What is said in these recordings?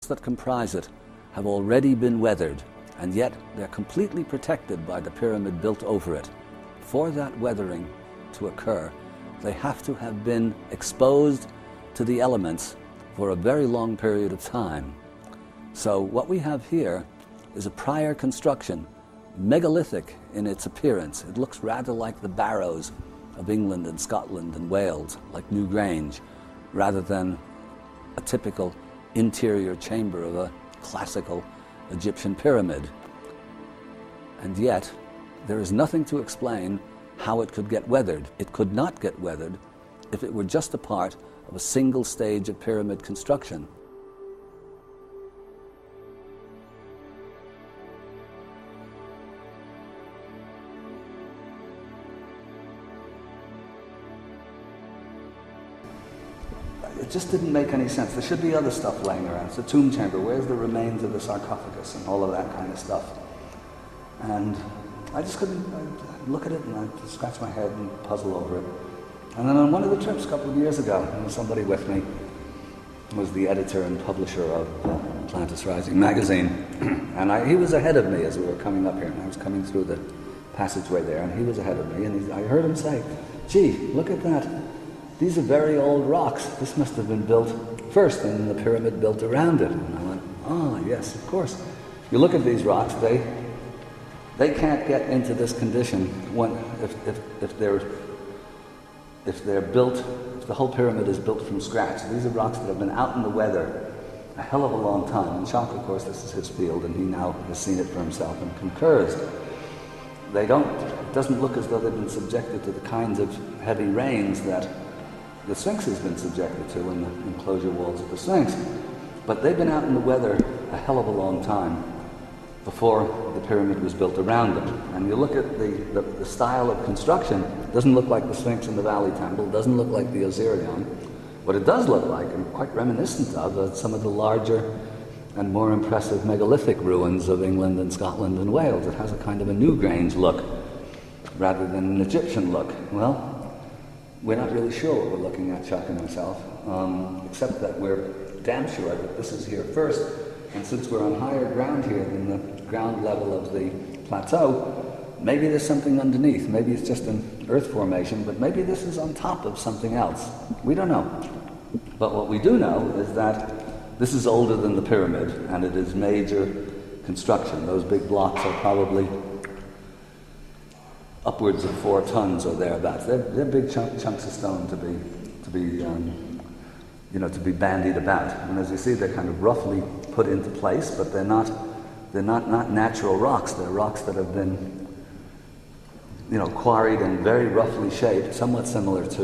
that comprise it have already been weathered, and yet they're completely protected by the pyramid built over it. For that weathering to occur, they have to have been exposed to the elements for a very long period of time. So what we have here is a prior construction, megalithic in its appearance. It looks rather like the barrows of England and Scotland and Wales, like Newgrange, rather than a typical interior chamber of a classical Egyptian pyramid. And yet, there is nothing to explain how it could get weathered. It could not get weathered if it were just a part of a single stage of pyramid construction. It just didn't make any sense. There should be other stuff laying around. It's a tomb chamber. Where's the remains of the sarcophagus and all of that kind of stuff? And I just couldn't look at it, and I'd scratch my head and puzzle over it. And then on one of the trips a couple of years ago, there was somebody with me, was the editor and publisher of Atlantis Rising magazine. And he was ahead of me as we were coming up here, and I was coming through the passageway there, and he was ahead of me, and I heard him say, "Gee, look at that. These are very old rocks. This must have been built first, and the pyramid built around it." And I went, "Ah, yes, of course. You look at these rocks, they can't get into this condition if they're built, if the whole pyramid is built from scratch. These are rocks that have been out in the weather a hell of a long time." And Jacques, of course, this is his field, and he now has seen it for himself and concurs. It doesn't look as though they've been subjected to the kinds of heavy rains that the Sphinx has been subjected to in the enclosure walls of the Sphinx. But they've been out in the weather a hell of a long time before the pyramid was built around them. And you look at the style of construction, it doesn't look like the Sphinx in the Valley Temple, it doesn't look like the Osirion. What it does look like, and quite reminiscent of, are some of the larger and more impressive megalithic ruins of England and Scotland and Wales. It has a kind of a Newgrange look rather than an Egyptian look. Well, we're not really sure what we're looking at, Chuck and myself, except that we're damn sure that this is here first. And since we're on higher ground here than the ground level of the plateau, maybe there's something underneath. Maybe it's just an earth formation, but maybe this is on top of something else. We don't know. But what we do know is that this is older than the pyramid, and it is major construction. Those big blocks are probably upwards of 4 tons or thereabouts. They're big chunks of stone to be bandied about. And as you see, they're kind of roughly put into place, but they're not natural rocks. They're rocks that have been, quarried and very roughly shaped, somewhat similar to,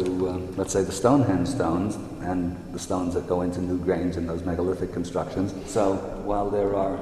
let's say, the Stonehenge stones and the stones that go into Newgrange and those megalithic constructions. So while there are